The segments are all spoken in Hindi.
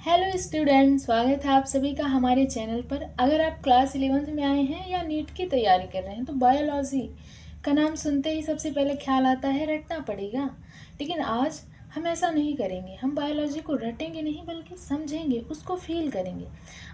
हेलो स्टूडेंट, स्वागत है आप सभी का हमारे चैनल पर। अगर आप क्लास 11th में आए हैं या नीट की तैयारी कर रहे हैं तो बायोलॉजी का नाम सुनते ही सबसे पहले ख्याल आता है रटना पड़ेगा। लेकिन आज हम ऐसा नहीं करेंगे। हम बायोलॉजी को रटेंगे नहीं बल्कि समझेंगे, उसको फील करेंगे।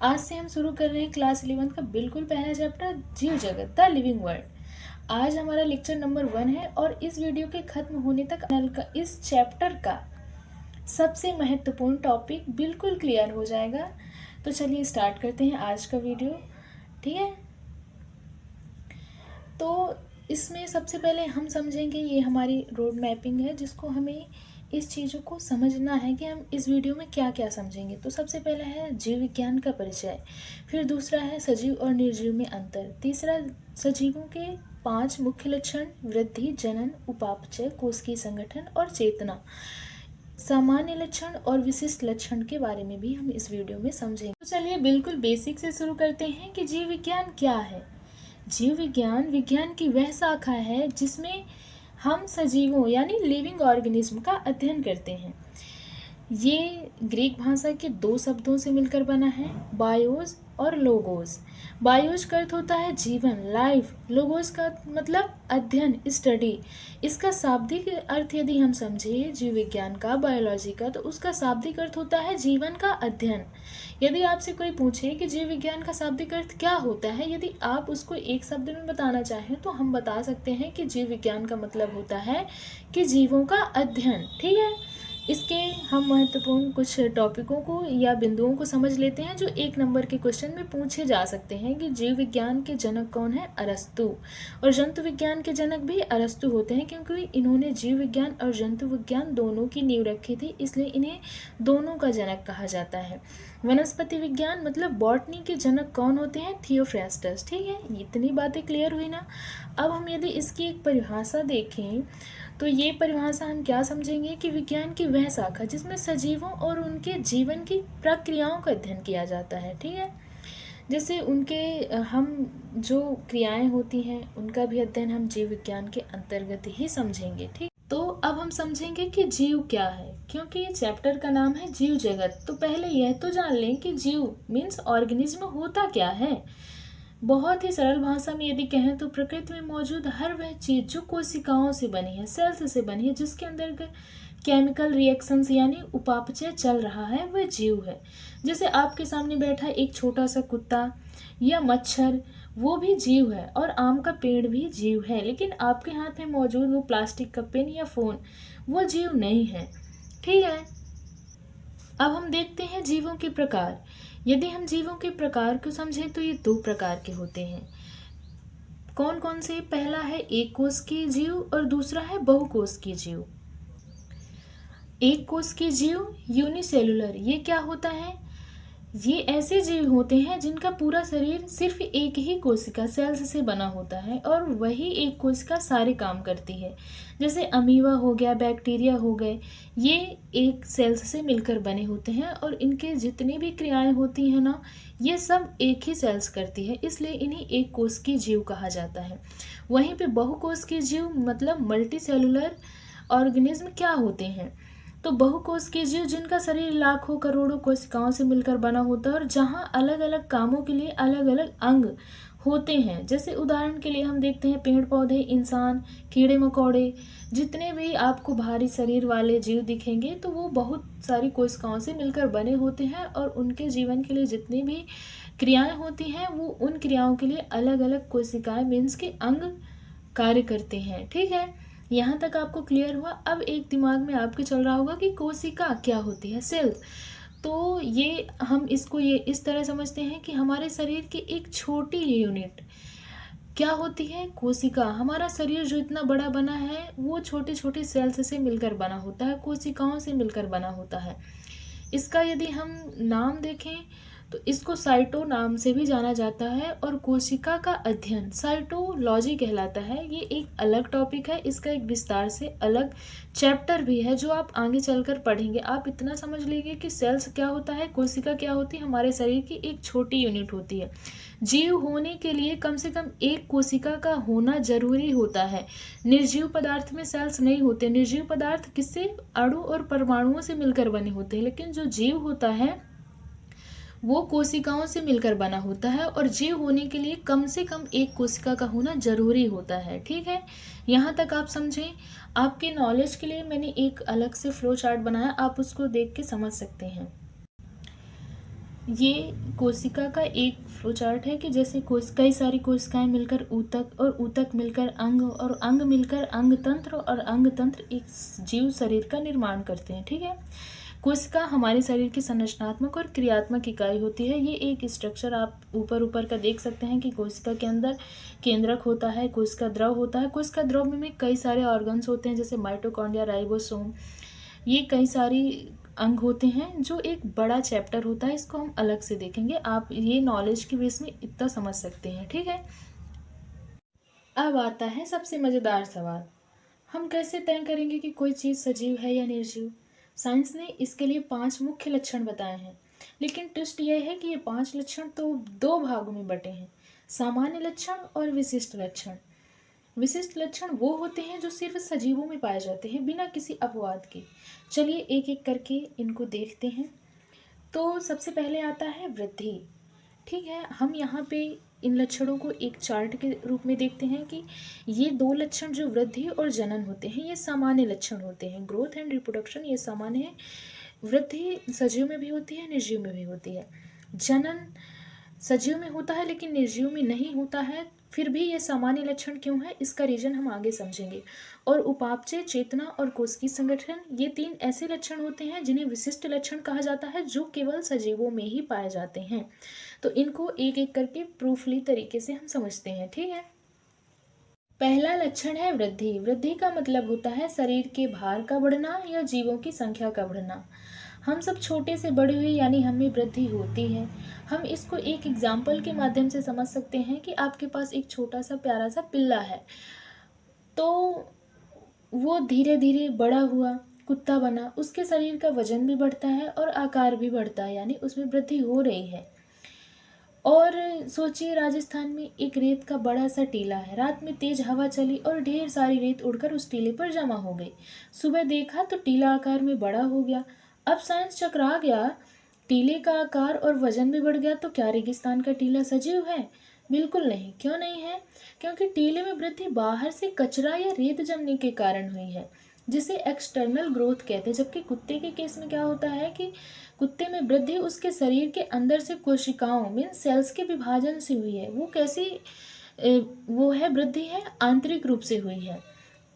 आज से हम शुरू कर रहे हैं क्लास 11th का बिल्कुल पहला चैप्टर, जीव जगत द लिविंग वर्ल्ड। आज हमारा लेक्चर नंबर 1 है और इस वीडियो के खत्म होने तक इस चैप्टर का सबसे महत्वपूर्ण टॉपिक बिल्कुल क्लियर हो जाएगा। तो चलिए स्टार्ट करते हैं आज का वीडियो। ठीक है, तो इसमें सबसे पहले हम समझेंगे, ये हमारी रोड मैपिंग है जिसको हमें इस चीज़ों को समझना है कि हम इस वीडियो में क्या क्या समझेंगे। तो सबसे पहला है जीव विज्ञान का परिचय, फिर दूसरा है सजीव और निर्जीव में अंतर, तीसरा सजीवों के 5 मुख्य लक्षण, वृद्धि, जनन, उपापचय, कोशिकीय संगठन और चेतना, सामान्य लक्षण और विशिष्ट लक्षण के बारे में भी हम इस वीडियो में समझेंगे। तो चलिए बिल्कुल बेसिक से शुरू करते हैं कि जीव विज्ञान क्या है। जीव विज्ञान विज्ञान की वह शाखा है जिसमें हम सजीवों यानी लिविंग ऑर्गेनिज्म का अध्ययन करते हैं। ये ग्रीक भाषा के 2 शब्दों से मिलकर बना है, बायोस और लोगोस। बायोस का अर्थ होता है जीवन, लाइफ। लोगोस का मतलब अध्ययन, स्टडी। इसका शाब्दिक अर्थ यदि हम समझे जीव विज्ञान का, बायोलॉजी का, तो उसका शाब्दिक अर्थ होता है जीवन का अध्ययन। यदि आपसे कोई पूछे कि जीव विज्ञान का शाब्दिक अर्थ क्या होता है, यदि आप उसको एक शब्द में बताना चाहें तो हम बता सकते हैं कि जीव विज्ञान का मतलब होता है कि जीवों का अध्ययन। ठीक है, इसके हम महत्वपूर्ण कुछ टॉपिकों को या बिंदुओं को समझ लेते हैं जो 1 नंबर के क्वेश्चन में पूछे जा सकते हैं कि जीव विज्ञान के जनक कौन है? अरस्तु। और जंतु विज्ञान के जनक भी अरस्तु होते हैं क्योंकि इन्होंने जीव विज्ञान और जंतु विज्ञान दोनों की नींव रखी थी, इसलिए इन्हें दोनों का जनक कहा जाता है। वनस्पति विज्ञान मतलब बॉटनी के जनक कौन होते हैं? थियोफ्रास्टस। ठीक है, इतनी बातें क्लियर हुई ना। अब हम यदि इसकी एक परिभाषा देखें तो ये परिभाषा हम क्या समझेंगे कि विज्ञान की वह शाखा जिसमें सजीवों और उनके जीवन की प्रक्रियाओं का अध्ययन किया जाता है। ठीक है, जैसे उनके हम जो क्रियाएं होती हैं उनका भी अध्ययन हम जीव विज्ञान के अंतर्गत ही समझेंगे। ठीक, तो अब हम समझेंगे कि जीव क्या है, क्योंकि ये चैप्टर का नाम है जीव जगत। तो पहले यह तो जान लें कि जीव मीन्स ऑर्गेनिज्म होता क्या है। बहुत ही सरल भाषा में यदि कहें तो प्रकृति में मौजूद हर वह चीज जो कोशिकाओं से बनी है, सेल्स से बनी है, जिसके अंदर केमिकल रिएक्शंस यानी उपापचय चल रहा है, वह जीव है। जैसे आपके सामने बैठा एक छोटा सा कुत्ता या मच्छर, वो भी जीव है। और आम का पेड़ भी जीव है। लेकिन आपके हाथ में मौजूद वो प्लास्टिक का पेन या फोन, वो जीव नहीं है। ठीक है, अब हम देखते हैं जीवों के प्रकार। यदि हम जीवों के प्रकार को समझें तो ये 2 प्रकार के होते हैं। कौन कौन से? पहला है एक कोशिकीय जीव और दूसरा है बहुकोशिकीय जीव। एक कोशिकीय जीव यूनिसेलुलर, ये क्या होता है? ये ऐसे जीव होते हैं जिनका पूरा शरीर सिर्फ एक ही कोशिका सेल्स से बना होता है और वही एक कोशिका सारे काम करती है। जैसे अमीबा हो गया, बैक्टीरिया हो गए, ये एक सेल्स से मिलकर बने होते हैं और इनके जितनी भी क्रियाएं होती हैं ना, ये सब एक ही सेल्स करती है, इसलिए इन्हें एक कोशिकीय जीव कहा जाता है। वहीं पे बहुकोशिकीय जीव मतलब मल्टी सेलुलर ऑर्गेनिज्म क्या होते हैं? तो बहुकोशिकीय जीव जिनका शरीर लाखों करोड़ों कोशिकाओं से मिलकर बना होता है और जहाँ अलग अलग कामों के लिए अलग अलग अंग होते हैं। जैसे उदाहरण के लिए हम देखते हैं पेड़ पौधे, इंसान, कीड़े मकोड़े, जितने भी आपको भारी शरीर वाले जीव दिखेंगे तो वो बहुत सारी कोशिकाओं से मिलकर बने होते हैं और उनके जीवन के लिए जितनी भी क्रियाएं होती हैं वो उन क्रियाओं के लिए अलग अलग कोशिकाएं मीन्स के अंग कार्य करते हैं। ठीक है, यहाँ तक आपको क्लियर हुआ। अब एक दिमाग में आपके चल रहा होगा कि कोशिका क्या होती है, सेल। तो ये हम इसको ये इस तरह समझते हैं कि हमारे शरीर की एक छोटी यूनिट क्या होती है? कोशिका। हमारा शरीर जो इतना बड़ा बना है वो छोटे छोटे सेल्स से मिलकर बना होता है, कोशिकाओं से मिलकर बना होता है। इसका यदि हम नाम देखें तो इसको साइटो नाम से भी जाना जाता है और कोशिका का अध्ययन साइटोलॉजी कहलाता है। ये एक अलग टॉपिक है, इसका एक विस्तार से अलग चैप्टर भी है जो आप आगे चलकर पढ़ेंगे। आप इतना समझ लीजिए कि सेल्स क्या होता है, कोशिका क्या होती है, हमारे शरीर की एक छोटी यूनिट होती है। जीव होने के लिए कम से कम एक कोशिका का होना जरूरी होता है। निर्जीव पदार्थ में सेल्स नहीं होते। निर्जीव पदार्थ किससे? अणु और परमाणुओं से मिलकर बने होते हैं। लेकिन जो जीव होता है वो कोशिकाओं से मिलकर बना होता है और जीव होने के लिए कम से कम एक कोशिका का होना जरूरी होता है। ठीक है, यहाँ तक आप समझें। आपके नॉलेज के लिए मैंने एक अलग से फ्लो चार्ट बनाया, आप उसको देख के समझ सकते हैं। ये कोशिका का एक फ्लो चार्ट है कि जैसे कई सारी कोशिकाएं मिलकर ऊतक और ऊतक मिलकर अंग और अंग मिलकर अंग तंत्र और अंग तंत्र एक जीव शरीर का निर्माण करते हैं। ठीक है, कोशिका हमारे शरीर की संरचनात्मक और क्रियात्मक इकाई होती है। ये एक स्ट्रक्चर आप ऊपर ऊपर का देख सकते हैं कि कोशिका के अंदर केंद्रक होता है, कोशिका द्रव होता है। कोशिका द्रव में कई सारे ऑर्गन्स होते हैं जैसे माइटोकॉन्ड्रिया, राइबोसोम, ये कई सारी अंग होते हैं जो एक बड़ा चैप्टर होता है। इसको हम अलग से देखेंगे, आप ये नॉलेज की बेस में इतना समझ सकते हैं। ठीक है, अब आता है सबसे मज़ेदार सवाल, हम कैसे तय करेंगे कि कोई चीज़ सजीव है या निर्जीव। साइंस ने इसके लिए 5 मुख्य लक्षण बताए हैं, लेकिन ट्विस्ट यह है कि ये 5 लक्षण तो 2 भागों में बटे हैं, सामान्य लक्षण और विशिष्ट लक्षण। विशिष्ट लक्षण वो होते हैं जो सिर्फ सजीवों में पाए जाते हैं बिना किसी अपवाद के। चलिए एक एक करके इनको देखते हैं। तो सबसे पहले आता है वृद्धि। ठीक है, हम यहाँ पे इन लक्षणों को एक चार्ट के रूप में देखते हैं कि ये 2 लक्षण जो वृद्धि और जनन होते हैं ये सामान्य लक्षण होते हैं। ग्रोथ एंड रिप्रोडक्शन ये सामान्य है। वृद्धि सजीव में भी होती है, निर्जीव में भी होती है। जनन सजीव में होता है लेकिन निर्जीव में नहीं होता है। फिर भी ये सामान्य लक्षण क्यों है, इसका रीजन हम आगे समझेंगे। और उपापचय, चेतना और कोशिकीय संगठन, ये 3 ऐसे लक्षण होते हैं जिन्हें विशिष्ट लक्षण कहा जाता है जो केवल सजीवों में ही पाए जाते हैं। तो इनको एक एक करके प्रूफली तरीके से हम समझते हैं। ठीक है, पहला लक्षण है वृद्धि। वृद्धि का मतलब होता है शरीर के भार का बढ़ना या जीवों की संख्या का बढ़ना। हम सब छोटे से बड़े हुए यानी हमें वृद्धि होती है। हम इसको एक एग्जाम्पल के माध्यम से समझ सकते हैं कि आपके पास एक छोटा सा प्यारा सा पिल्ला है, तो वो धीरे धीरे बड़ा हुआ, कुत्ता बना, उसके शरीर का वजन भी बढ़ता है और आकार भी बढ़ता है, यानी उसमें वृद्धि हो रही है। और सोचिए राजस्थान में एक रेत का बड़ा सा टीला है, रात में तेज हवा चली और ढेर सारी रेत उड़कर उस टीले पर जमा हो गई। सुबह देखा तो टीला आकार में बड़ा हो गया। अब साइंस चकरा गया, टीले का आकार और वजन भी बढ़ गया, तो क्या रेगिस्तान का टीला सजीव है? बिल्कुल नहीं। क्यों नहीं है? क्योंकि टीले में वृद्धि बाहर से कचरा या रेत जमने के कारण हुई है, जिसे एक्सटर्नल ग्रोथ कहते हैं। जबकि कुत्ते के केस में क्या होता है कि कुत्ते में वृद्धि उसके शरीर के अंदर से कोशिकाओं मीन सेल्स के विभाजन से हुई है। वो कैसी वो है वृद्धि है, आंतरिक रूप से हुई है।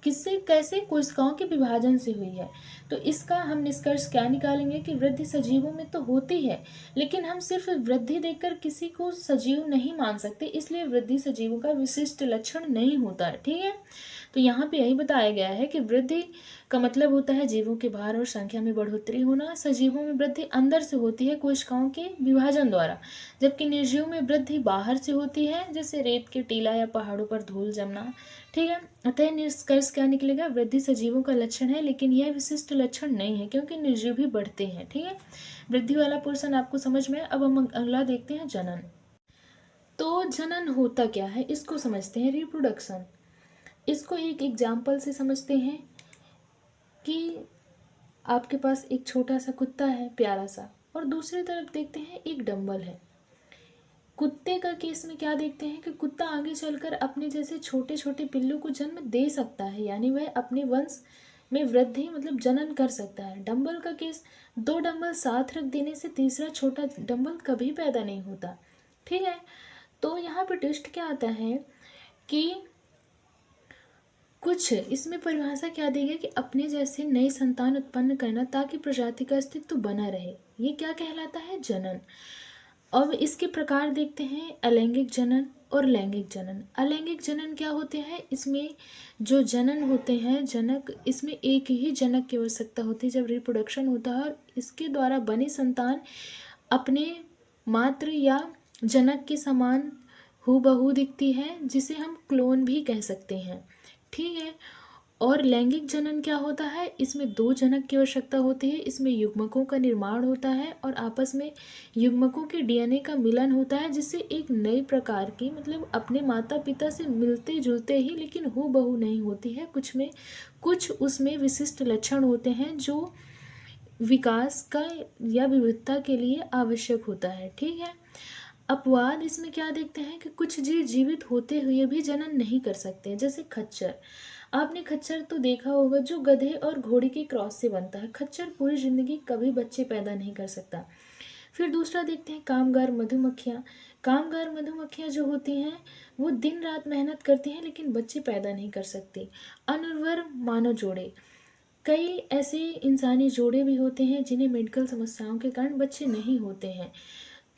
किससे, कैसे? कोशिकाओं के विभाजन से हुई है। तो इसका हम निष्कर्ष क्या निकालेंगे कि वृद्धि सजीवों में तो होती है, लेकिन हम सिर्फ वृद्धि देखकर किसी को सजीव नहीं मान सकते, इसलिए वृद्धि सजीवों का विशिष्ट लक्षण नहीं होता है। ठीक है, तो यहाँ पे यही बताया गया है कि वृद्धि का मतलब होता है जीवों के भार और संख्या में बढ़ोतरी होना। सजीवों में वृद्धि अंदर से होती है कोशिकाओं के विभाजन द्वारा, जबकि निर्जीव में वृद्धि बाहर से होती है, जैसे रेत के टीला या पहाड़ों पर धूल जमना। ठीक है, अतः निष्कर्ष क्या निकलेगा? वृद्धि सजीवों का लक्षण है, लेकिन यह विशिष्ट लक्षण नहीं है, क्योंकि निर्जीव भी बढ़ते हैं। ठीक है, वृद्धि वाला पोर्शन आपको समझ में है। अब हम अगला देखते हैं, जनन। तो जनन होता क्या है इसको समझते हैं, रिप्रोडक्शन। इसको एक एग्जाम्पल से समझते हैं कि आपके पास एक छोटा सा कुत्ता है, प्यारा सा, और दूसरी तरफ देखते हैं एक डंबल है। कुत्ते का केस में क्या देखते हैं कि कुत्ता आगे चलकर अपने जैसे छोटे छोटे पिल्लू को जन्म दे सकता है, यानी वह अपने वंश में वृद्धि मतलब जनन कर सकता है। डंबल का केस, 2 डंबल साथ रख देने से तीसरा छोटा डंबल कभी पैदा नहीं होता। ठीक है, तो यहाँ पर ट्विस्ट क्या आता है कि कुछ इसमें परिभाषा क्या देगा कि अपने जैसे नई संतान उत्पन्न करना ताकि प्रजाति का अस्तित्व बना रहे, ये क्या कहलाता है? जनन। अब इसके प्रकार देखते हैं, अलैंगिक जनन और लैंगिक जनन। अलैंगिक जनन क्या होते हैं? इसमें जो जनन होते हैं, जनक, इसमें एक ही जनक की आवश्यकता होती है जब रिप्रोडक्शन होता है, और इसके द्वारा बनी संतान अपने मात्र या जनक के समान हूबहू दिखती है, जिसे हम क्लोन भी कह सकते हैं। ठीक है, और लैंगिक जनन क्या होता है? इसमें 2 जनक की आवश्यकता होती है। इसमें युग्मकों का निर्माण होता है और आपस में युग्मकों के डीएनए का मिलन होता है, जिससे एक नई प्रकार की मतलब अपने माता पिता से मिलते जुलते ही लेकिन हूबहू नहीं होती है। कुछ उसमें विशिष्ट लक्षण होते हैं जो विकास का या विविधता के लिए आवश्यक होता है। ठीक है। अपवाद इसमें क्या देखते हैं कि कुछ जीव जीवित होते हुए भी जनन नहीं कर सकते, जैसे खच्चर। आपने खच्चर तो देखा होगा जो गधे और घोड़े के क्रॉस से बनता है। खच्चर पूरी जिंदगी कभी बच्चे पैदा नहीं कर सकता। फिर दूसरा देखते हैं कामगार मधुमक्खियाँ। कामगार मधुमक्खियाँ जो होती हैं वो दिन रात मेहनत करती हैं लेकिन बच्चे पैदा नहीं कर सकती। अनुर्वर मानव जोड़े, कई ऐसे इंसानी जोड़े भी होते हैं जिन्हें मेडिकल समस्याओं के कारण बच्चे नहीं होते हैं।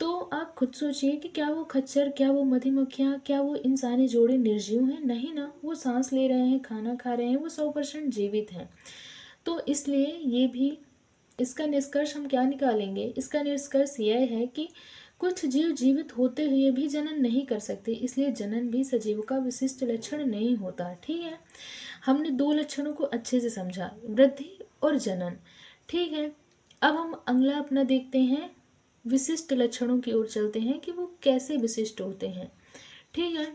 तो आप खुद सोचिए कि क्या वो खच्चर, क्या वो मधुमक्खियाँ, क्या वो इंसानी जोड़े निर्जीव हैं? नहीं ना, वो सांस ले रहे हैं, खाना खा रहे हैं, वो 100% जीवित हैं। तो इसलिए ये भी, इसका निष्कर्ष हम क्या निकालेंगे? इसका निष्कर्ष यह है कि कुछ जीव जीवित होते हुए भी जनन नहीं कर सकते, इसलिए जनन भी सजीव का विशिष्ट लक्षण नहीं होता। ठीक है। हमने दो लक्षणों को अच्छे से समझा, वृद्धि और जनन। ठीक है। अब हम अगला अपना देखते हैं, विशिष्ट लक्षणों की ओर चलते हैं कि वो कैसे विशिष्ट होते हैं। ठीक है।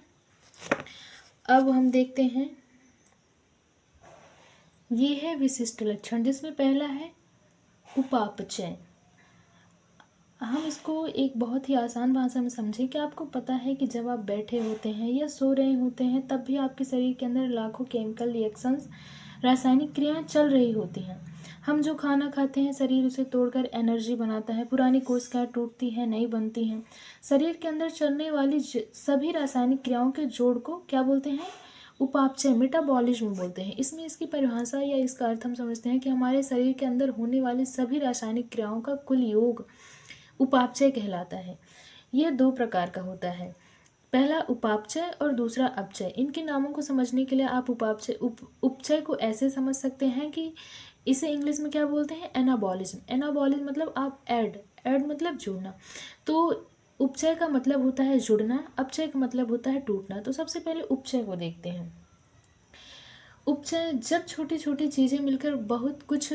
अब हम देखते हैं, ये है विशिष्ट लक्षण, जिसमें पहला है उपापचय। हम इसको एक बहुत ही आसान भाषा में समझें कि आपको पता है कि जब आप बैठे होते हैं या सो रहे होते हैं तब भी आपके शरीर के अंदर लाखों केमिकल रिएक्शंस, रासायनिक क्रियाएं चल रही होती हैं। हम जो खाना खाते हैं शरीर उसे तोड़कर एनर्जी बनाता है, पुरानी कोशिकाएं टूटती हैं, नई बनती हैं। शरीर के अंदर चलने वाली सभी रासायनिक क्रियाओं के जोड़ को क्या बोलते हैं? उपापचय, मेटाबॉलिज्म बोलते हैं। इसमें इसकी परिभाषा या इसका अर्थ हम समझते हैं कि हमारे शरीर के अंदर होने वाली सभी रासायनिक क्रियाओं का कुल योग उपापचय कहलाता है। यह दो प्रकार का होता है, पहला उपापचय और दूसरा अपचय। इनके नामों को समझने के लिए आप उपचय को ऐसे समझ सकते हैं कि इसे इंग्लिश में क्या बोलते हैं? एनाबॉलिज्म। एनाबॉलिज्म मतलब आप ऐड मतलब जुड़ना। तो उपचय का मतलब होता है जुड़ना, अपचय का मतलब होता है टूटना। तो सबसे पहले उपचय को देखते हैं। उपचय जब छोटी छोटी चीज़ें मिलकर बहुत कुछ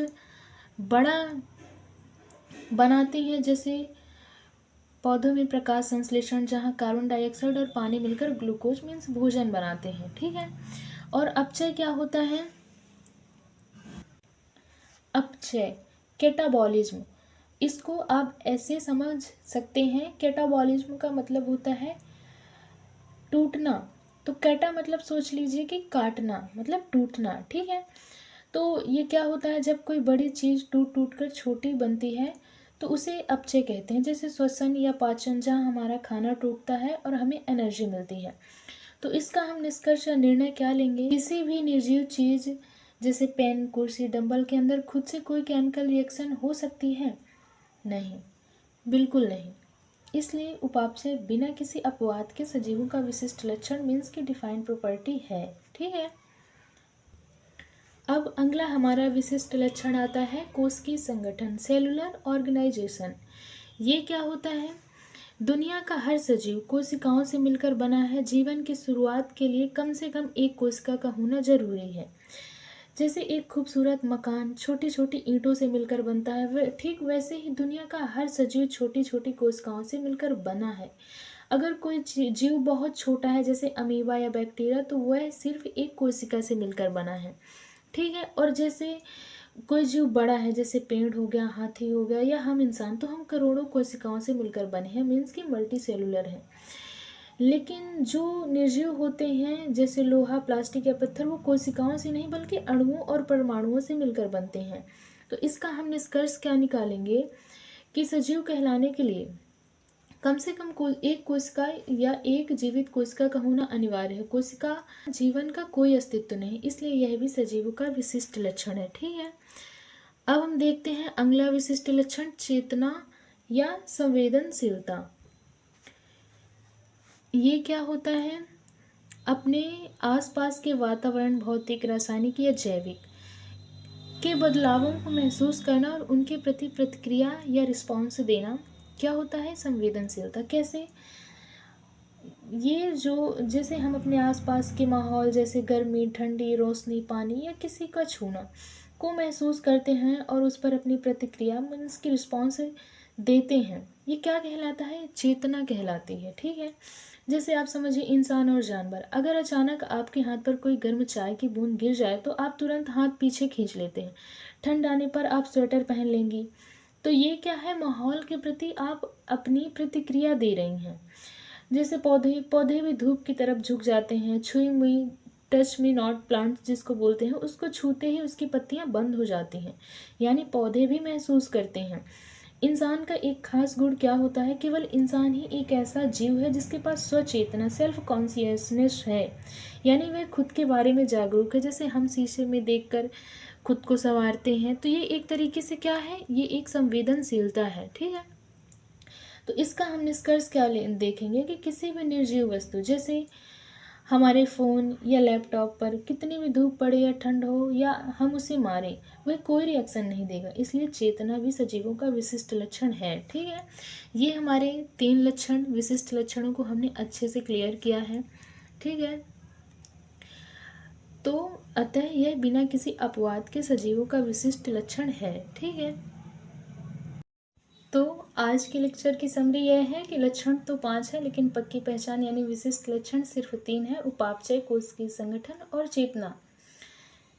बड़ा बनाती हैं, जैसे पौधों में प्रकाश संश्लेषण, जहाँ कार्बन डाइऑक्साइड और पानी मिलकर ग्लूकोज मीन्स भोजन बनाते हैं। ठीक है। और अपचय क्या होता है? अपचय कैटाबॉलिज्म, इसको आप ऐसे समझ सकते हैं, कैटाबॉलिज्म का मतलब होता है टूटना। तो कैटा मतलब सोच लीजिए कि काटना, मतलब टूटना। ठीक है। तो ये क्या होता है, जब कोई बड़ी चीज़ टूट टूट कर छोटी बनती है तो उसे अपचय कहते हैं। जैसे श्वसन या पाचन, जहाँ हमारा खाना टूटता है और हमें एनर्जी मिलती है। तो इसका हम निष्कर्ष या निर्णय क्या लेंगे? किसी भी निर्जीव चीज़ जैसे पेन, कुर्सी, डंबल के अंदर खुद से कोई केमिकल रिएक्शन हो सकती है? नहीं, बिल्कुल नहीं। इसलिए उपापचय बिना किसी अपवाद के सजीवों का विशिष्ट लक्षण मीन्स की डिफाइंड प्रॉपर्टी है। ठीक है। अब अगला हमारा विशिष्ट लक्षण आता है कोशिकीय संगठन, सेलुलर ऑर्गेनाइजेशन। ये क्या होता है? दुनिया का हर सजीव कोशिकाओं से मिलकर बना है। जीवन की शुरुआत के लिए कम से कम एक कोशिका का होना जरूरी है। जैसे एक खूबसूरत मकान छोटी छोटी ईंटों से मिलकर बनता है, ठीक वैसे ही दुनिया का हर सजीव छोटी छोटी कोशिकाओं से मिलकर बना है। अगर कोई जीव बहुत छोटा है जैसे अमीबा या बैक्टीरिया, तो वह सिर्फ एक कोशिका से मिलकर बना है। ठीक है। और जैसे कोई जीव बड़ा है जैसे पेड़ हो गया, हाथी हो गया या हम इंसान, तो हम करोड़ों कोशिकाओं से मिलकर बने हैं, मीन्स की मल्टी सेलुलर है। लेकिन जो निर्जीव होते हैं जैसे लोहा, प्लास्टिक या पत्थर, वो कोशिकाओं से नहीं बल्कि अणुओं और परमाणुओं से मिलकर बनते हैं। तो इसका हम निष्कर्ष क्या निकालेंगे कि सजीव कहलाने के लिए कम से कम एक कोशिका या एक जीवित कोशिका का होना अनिवार्य है। कोशिका जीवन का कोई अस्तित्व नहीं, इसलिए यह भी सजीवों का विशिष्ट लक्षण है। ठीक है। अब हम देखते हैं अगला विशिष्ट लक्षण, चेतना या संवेदनशीलता। ये क्या होता है? अपने आसपास के वातावरण, भौतिक, रासायनिक या जैविक के बदलावों को महसूस करना और उनके प्रति प्रतिक्रिया या रिस्पॉन्स देना क्या होता है? संवेदनशीलता। कैसे? ये जो जैसे हम अपने आसपास के माहौल जैसे गर्मी, ठंडी, रोशनी, पानी या किसी का छूना को महसूस करते हैं और उस पर अपनी प्रतिक्रिया मीन्स की रिस्पॉन्स देते हैं, ये क्या कहलाता है? चेतना कहलाती है। ठीक है। जैसे आप समझिए इंसान और जानवर, अगर अचानक आपके हाथ पर कोई गर्म चाय की बूंद गिर जाए तो आप तुरंत हाथ पीछे खींच लेते हैं। ठंड आने पर आप स्वेटर पहन लेंगी। तो ये क्या है, माहौल के प्रति आप अपनी प्रतिक्रिया दे रही हैं। जैसे पौधे पौधे भी धूप की तरफ झुक जाते हैं। छुई मुई, टच मी नॉट प्लांट जिसको बोलते हैं, उसको छूते ही उसकी पत्तियां बंद हो जाती हैं। यानी पौधे भी महसूस करते हैं। इंसान का एक खास गुण क्या होता है, केवल इंसान ही एक ऐसा जीव है जिसके पास स्वचेतना, सेल्फ कॉन्शियसनेस है। यानी वह खुद के बारे में जागरूक है। जैसे हम शीशे में देखकर खुद को संवारते हैं, तो ये एक तरीके से क्या है, ये एक संवेदनशीलता है। ठीक है। तो इसका हम निष्कर्ष क्या देखेंगे कि किसी भी निर्जीव वस्तु, जैसे हमारे फ़ोन या लैपटॉप पर कितनी भी धूप पड़े या ठंड हो या हम उसे मारें, वह कोई रिएक्शन नहीं देगा। इसलिए चेतना भी सजीवों का विशिष्ट लक्षण है। ठीक है। ये हमारे 3 लक्षण, विशिष्ट लक्षणों को हमने अच्छे से क्लियर किया है। ठीक है। तो अतः यह बिना किसी अपवाद के सजीवों का विशिष्ट लक्षण है। ठीक है। तो आज के लेक्चर की समरी यह है कि लक्षण तो 5 है, लेकिन पक्की पहचान यानी विशिष्ट लक्षण सिर्फ 3 है: उपापचय, कोशिकीय संगठन और चेतना।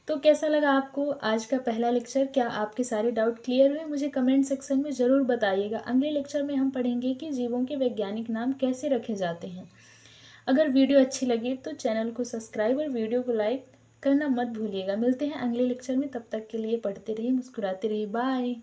तो कैसा लगा आपको आज का पहला लेक्चर? क्या आपके सारे डाउट क्लियर हुए? मुझे कमेंट सेक्शन में ज़रूर बताइएगा। अगले लेक्चर में हम पढ़ेंगे कि जीवों के वैज्ञानिक नाम कैसे रखे जाते हैं। अगर वीडियो अच्छी लगी तो चैनल को सब्सक्राइब और वीडियो को लाइक करना मत भूलिएगा। मिलते हैं अगले लेक्चर में, तब तक के लिए पढ़ते रहिए, मुस्कुराते रहिए। बाय।